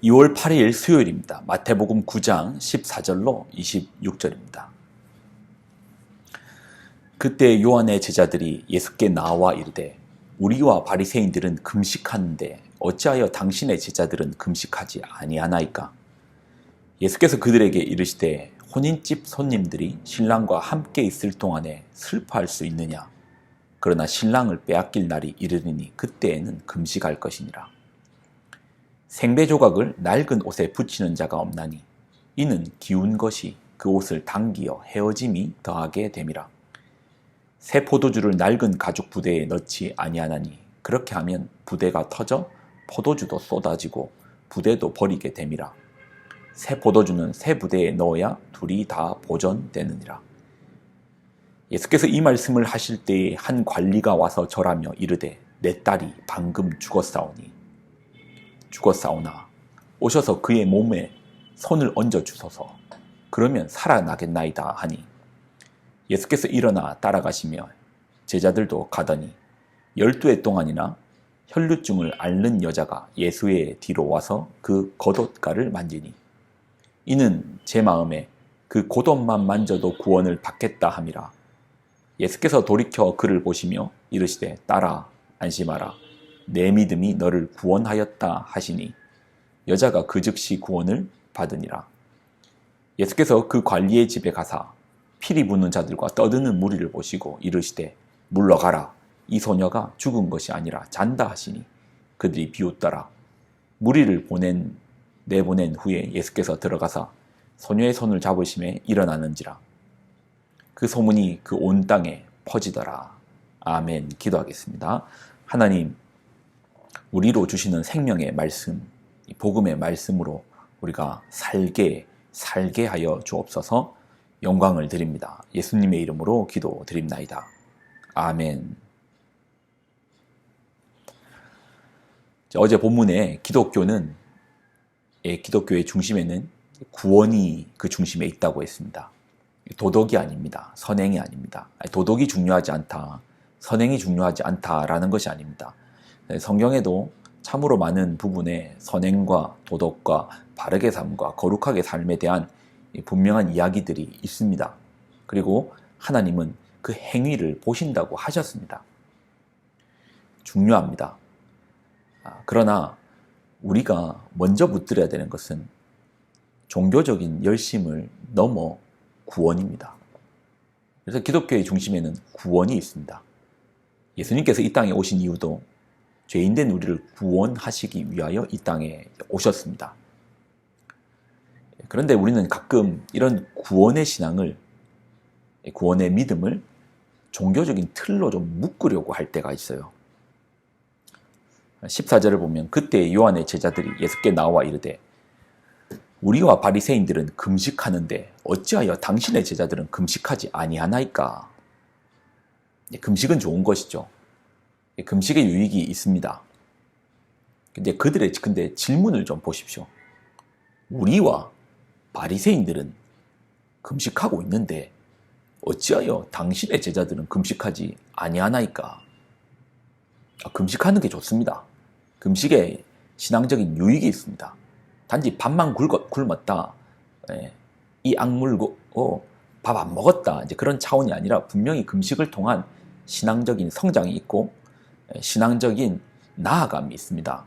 2월 8일 수요일입니다. 마태복음 9장 14절로 26절입니다. 그때 요한의 제자들이 예수께 나와 이르되 우리와 바리새인들은 금식하는데 어찌하여 당신의 제자들은 금식하지 아니하나이까? 예수께서 그들에게 이르시되 혼인집 손님들이 신랑과 함께 있을 동안에 슬퍼할 수 있느냐? 그러나 신랑을 빼앗길 날이 이르리니 그때에는 금식할 것이니라. 생배 조각을 낡은 옷에 붙이는 자가 없나니 이는 기운 것이 그 옷을 당기어 헤어짐이 더하게 됨이라. 새 포도주를 낡은 가죽 부대에 넣지 아니하나니 그렇게 하면 부대가 터져 포도주도 쏟아지고 부대도 버리게 됨이라. 새 포도주는 새 부대에 넣어야 둘이 다 보존되느니라. 예수께서 이 말씀을 하실 때에 한 관리가 와서 절하며 이르되 내 딸이 방금 죽었사오나 오셔서 그의 몸에 손을 얹어 주소서. 그러면 살아나겠나이다 하니 예수께서 일어나 따라가시며 제자들도 가더니 12해 동안이나 혈루증을 앓는 여자가 예수의 뒤로 와서 그 겉옷가를 만지니 이는 제 마음에 그 겉옷만 만져도 구원을 받겠다 함이라. 예수께서 돌이켜 그를 보시며 이르시되 딸아 안심하라 내 믿음이 너를 구원하였다 하시니 여자가 그 즉시 구원을 받으니라. 예수께서 그 관리의 집에 가사 피리 부는 자들과 떠드는 무리를 보시고 이르시되 물러가라 이 소녀가 죽은 것이 아니라 잔다 하시니 그들이 비웃더라. 무리를 내보낸 후에 예수께서 들어가사 소녀의 손을 잡으심에 일어나는지라. 그 소문이 그 온 땅에 퍼지더라. 아멘. 기도하겠습니다. 하나님, 우리로 주시는 생명의 말씀, 복음의 말씀으로 우리가 살게 하여 주옵소서. 영광을 드립니다. 예수님의 이름으로 기도드립나이다. 아멘. 어제 본문에 기독교의 중심에는 구원이 그 중심에 있다고 했습니다. 도덕이 아닙니다. 선행이 아닙니다. 도덕이 중요하지 않다, 선행이 중요하지 않다라는 것이 아닙니다. 성경에도 참으로 많은 부분에 선행과 도덕과 바르게 삶과 거룩하게 삶에 대한 분명한 이야기들이 있습니다. 그리고 하나님은 그 행위를 보신다고 하셨습니다. 중요합니다. 그러나 우리가 먼저 붙들어야 되는 것은 종교적인 열심을 넘어 구원입니다. 그래서 기독교의 중심에는 구원이 있습니다. 예수님께서 이 땅에 오신 이유도 죄인된 우리를 구원하시기 위하여 이 땅에 오셨습니다. 그런데 우리는 가끔 이런 구원의 신앙을, 구원의 믿음을 종교적인 틀로 좀 묶으려고 할 때가 있어요. 14절을 보면 그때 요한의 제자들이 예수께 나와 이르되 우리와 바리새인들은 금식하는데 어찌하여 당신의 제자들은 금식하지 아니하나이까? 금식은 좋은 것이죠. 금식의 유익이 있습니다. 근데 질문을 좀 보십시오. 우리와 바리새인들은 금식하고 있는데 어찌하여 당신의 제자들은 금식하지 아니하나이까? 금식하는 게 좋습니다. 금식에 신앙적인 유익이 있습니다. 단지 밥만 굶었다, 이 악물고 밥 안 먹었다, 이제 그런 차원이 아니라 분명히 금식을 통한 신앙적인 성장이 있고 신앙적인 나아감이 있습니다.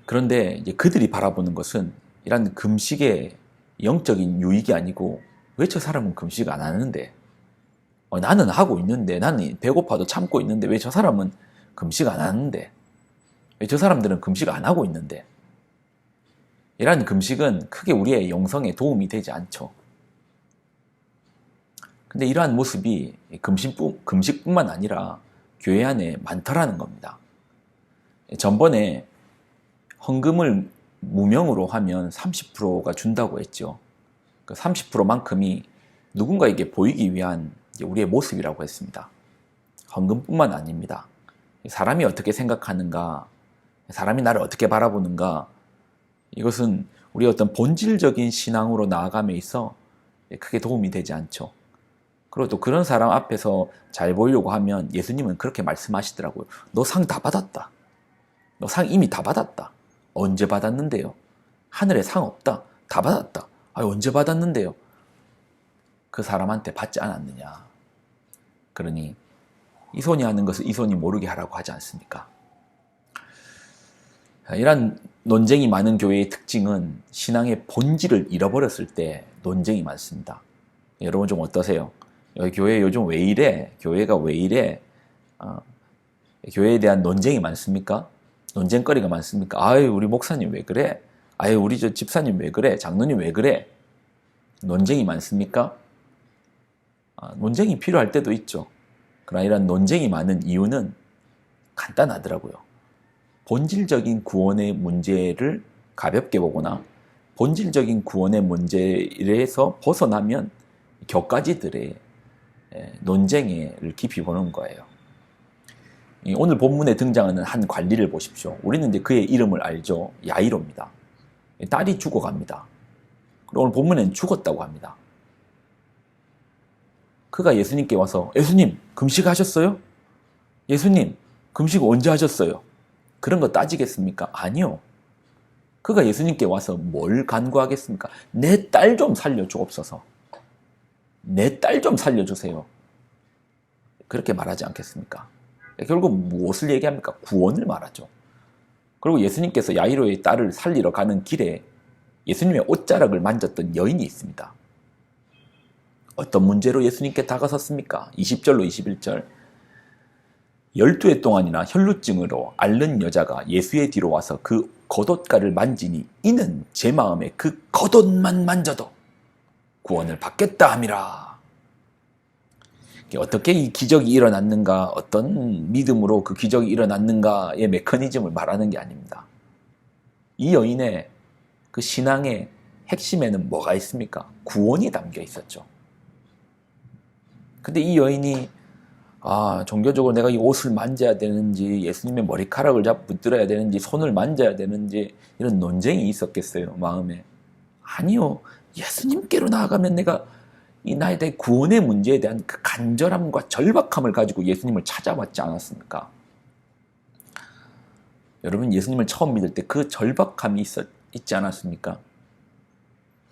그런데 이제 그들이 바라보는 것은 이런 금식의 영적인 유익이 아니고 왜 저 사람은 금식 안 하는데, 나는 하고 있는데, 나는 배고파도 참고 있는데 왜 저 사람은 금식 안 하는데, 왜 저 사람들은 금식 안 하고 있는데, 이러한 금식은 크게 우리의 영성에 도움이 되지 않죠. 근데 이러한 모습이 금식뿐만 아니라 교회 안에 많더라는 겁니다. 전번에 헌금을 무명으로 하면 30%가 준다고 했죠. 그 30%만큼이 누군가에게 보이기 위한 우리의 모습이라고 했습니다. 헌금뿐만 아닙니다. 사람이 어떻게 생각하는가, 사람이 나를 어떻게 바라보는가, 이것은 우리의 어떤 본질적인 신앙으로 나아감에 있어 크게 도움이 되지 않죠. 그리고 또 그런 사람 앞에서 잘 보이려고 하면 예수님은 그렇게 말씀하시더라고요. 너 상 다 받았다. 너 상 이미 다 받았다. 언제 받았는데요? 하늘에 상 없다. 다 받았다. 언제 받았는데요? 그 사람한테 받지 않았느냐. 그러니 이 손이 하는 것을 이 손이 모르게 하라고 하지 않습니까? 이런 논쟁이 많은 교회의 특징은 신앙의 본질을 잃어버렸을 때 논쟁이 많습니다. 여러분 좀 어떠세요? 여기 교회 요즘 왜 이래? 교회가 왜 이래? 교회에 대한 논쟁이 많습니까? 논쟁거리가 많습니까? 아유, 우리 목사님 왜 그래? 아유, 우리 저 집사님 왜 그래? 장로님 왜 그래? 논쟁이 많습니까? 논쟁이 필요할 때도 있죠. 그러나 이런 논쟁이 많은 이유는 간단하더라고요. 본질적인 구원의 문제를 가볍게 보거나 본질적인 구원의 문제에서 벗어나면 격가지들의 논쟁을 깊이 보는 거예요. 오늘 본문에 등장하는 한 관리를 보십시오. 우리는 이제 그의 이름을 알죠. 야이로입니다. 딸이 죽어갑니다. 그리고 오늘 본문에는 죽었다고 합니다. 그가 예수님께 와서 예수님 금식하셨어요? 예수님 금식 언제 하셨어요? 그런 거 따지겠습니까? 아니요. 그가 예수님께 와서 뭘 간구하겠습니까? 내 딸 좀 살려주옵소서. 내 딸 좀 살려주세요. 그렇게 말하지 않겠습니까? 결국 무엇을 얘기합니까? 구원을 말하죠. 그리고 예수님께서 야이로의 딸을 살리러 가는 길에 예수님의 옷자락을 만졌던 여인이 있습니다. 어떤 문제로 예수님께 다가섰습니까? 20절로 21절. 12해 동안이나 혈루증으로 앓는 여자가 예수의 뒤로 와서 그 겉옷가를 만지니 이는 제 마음에 그 겉옷만 만져도 구원을 받겠다 함이라. 어떻게 이 기적이 일어났는가, 어떤 믿음으로 그 기적이 일어났는가의 메커니즘을 말하는 게 아닙니다. 이 여인의 그 신앙의 핵심에는 뭐가 있습니까? 구원이 담겨 있었죠. 근데 이 여인이 종교적으로 내가 이 옷을 만져야 되는지, 예수님의 머리카락을 잡고 붙들어야 되는지, 손을 만져야 되는지, 이런 논쟁이 있었겠어요, 마음에. 아니요. 예수님께로 나아가면 내가 이 나에 대해 구원의 문제에 대한 그 간절함과 절박함을 가지고 예수님을 찾아왔지 않았습니까? 여러분, 예수님을 처음 믿을 때 그 절박함이 있지 않았습니까?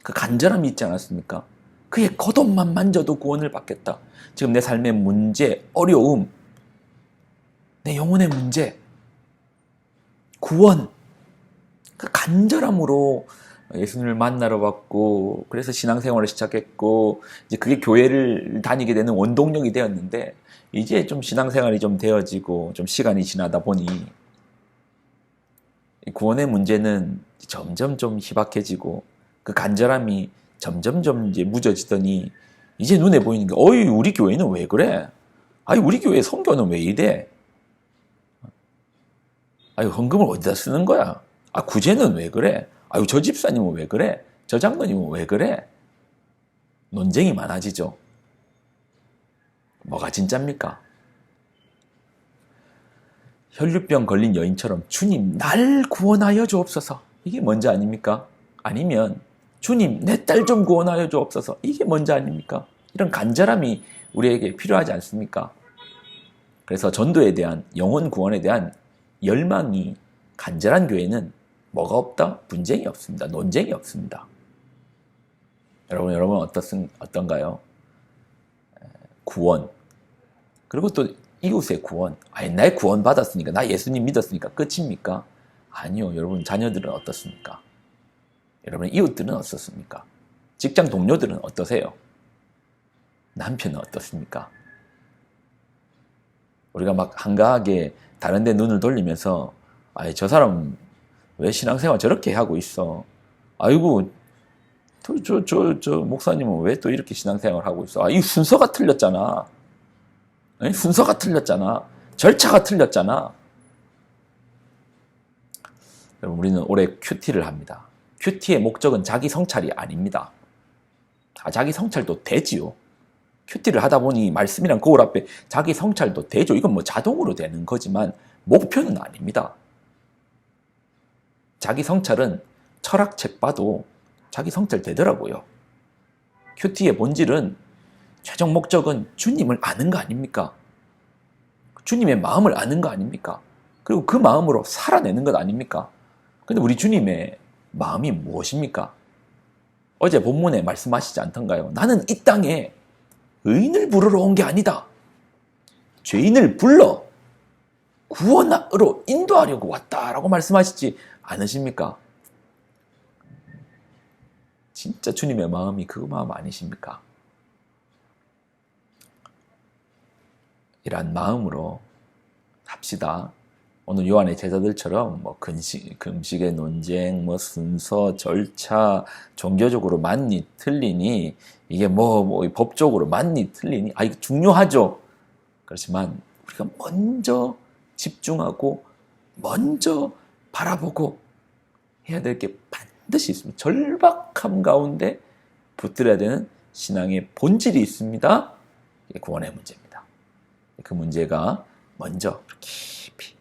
그 간절함이 있지 않았습니까? 그의 겉옷만 만져도 구원을 받겠다. 지금 내 삶의 문제, 어려움, 내 영혼의 문제, 구원, 그 간절함으로 예수님을 만나러 왔고, 그래서 신앙생활을 시작했고, 이제 그게 교회를 다니게 되는 원동력이 되었는데, 이제 좀 신앙생활이 좀 되어지고, 좀 시간이 지나다 보니, 구원의 문제는 점점 좀 희박해지고, 그 간절함이 점점점 이제 무뎌지더니, 이제 눈에 보이는 게, 어이, 우리 교회는 왜 그래? 아니, 우리 교회 선교는 왜 이래? 아니, 헌금을 어디다 쓰는 거야? 구제는 왜 그래? 아유, 저 집사님은 왜 그래? 저 장로님은 왜 그래? 논쟁이 많아지죠. 뭐가 진짜입니까? 혈류병 걸린 여인처럼 주님 날 구원하여 주옵소서. 이게 뭔지 아닙니까? 아니면 주님 내 딸 좀 구원하여 주옵소서. 이게 뭔지 아닙니까? 이런 간절함이 우리에게 필요하지 않습니까? 그래서 전도에 대한, 영혼 구원에 대한 열망이 간절한 교회는 뭐가 없다? 분쟁이 없습니다. 논쟁이 없습니다. 여러분 어떤가요? 구원. 그리고 또 이웃의 구원. 나 구원 받았으니까, 나 예수님 믿었으니까 끝입니까? 아니요. 여러분 자녀들은 어떻습니까? 여러분 이웃들은 어떻습니까? 직장 동료들은 어떠세요? 남편은 어떻습니까? 우리가 막 한가하게 다른 데 눈을 돌리면서 저 사람 왜 신앙생활 저렇게 하고 있어? 아이고, 저 목사님은 왜 또 이렇게 신앙생활 하고 있어? 이 순서가 틀렸잖아. 순서가 틀렸잖아. 절차가 틀렸잖아. 여러분, 우리는 올해 큐티를 합니다. 큐티의 목적은 자기 성찰이 아닙니다. 자기 성찰도 되지요. 큐티를 하다 보니 말씀이랑 거울 앞에 자기 성찰도 되죠. 이건 뭐 자동으로 되는 거지만 목표는 아닙니다. 자기 성찰은 철학책 봐도 자기 성찰 되더라고요. 큐티의 본질은, 최종 목적은 주님을 아는 거 아닙니까? 주님의 마음을 아는 거 아닙니까? 그리고 그 마음으로 살아내는 것 아닙니까? 근데 우리 주님의 마음이 무엇입니까? 어제 본문에 말씀하시지 않던가요? 나는 이 땅에 의인을 부르러 온 게 아니다. 죄인을 불러 구원으로 인도하려고 왔다라고 말씀하시지 않으십니까? 진짜 주님의 마음이 그 마음 아니십니까? 이러한 마음으로 합시다. 오늘 요한의 제자들처럼 금식의 논쟁, 순서, 절차, 종교적으로 맞니 틀리니, 이게 법적으로 맞니 틀리니, 이거 중요하죠. 그렇지만 우리가 먼저 집중하고 먼저 바라보고 해야 될 게 반드시 있습니다. 절박함 가운데 붙들어야 되는 신앙의 본질이 있습니다. 구원의 문제입니다. 그 문제가 먼저 깊이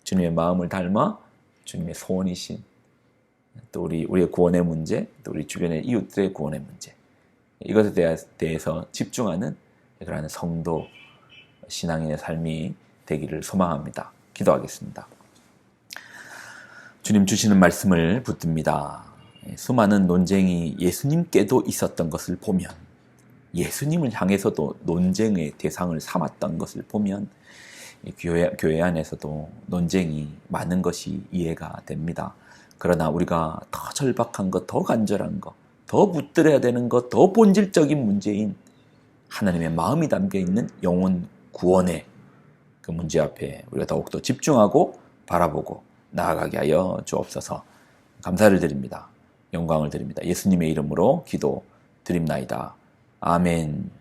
주님의 마음을 닮아 주님의 소원이신 또 우리의 구원의 문제, 또 우리 주변의 이웃들의 구원의 문제, 이것에 대해서 집중하는 그러한 성도 신앙인의 삶이 되기를 소망합니다. 기도하겠습니다. 주님 주시는 말씀을 붙듭니다. 수많은 논쟁이 예수님께도 있었던 것을 보면, 예수님을 향해서도 논쟁의 대상을 삼았던 것을 보면 교회 안에서도 논쟁이 많은 것이 이해가 됩니다. 그러나 우리가 더 절박한 것, 더 간절한 것, 더 붙들어야 되는 것, 더 본질적인 문제인 하나님의 마음이 담겨있는 영혼 구원의 그 문제 앞에 우리가 더욱더 집중하고 바라보고 나아가게 하여 주옵소서. 감사를 드립니다. 영광을 드립니다. 예수님의 이름으로 기도 드립나이다. 아멘.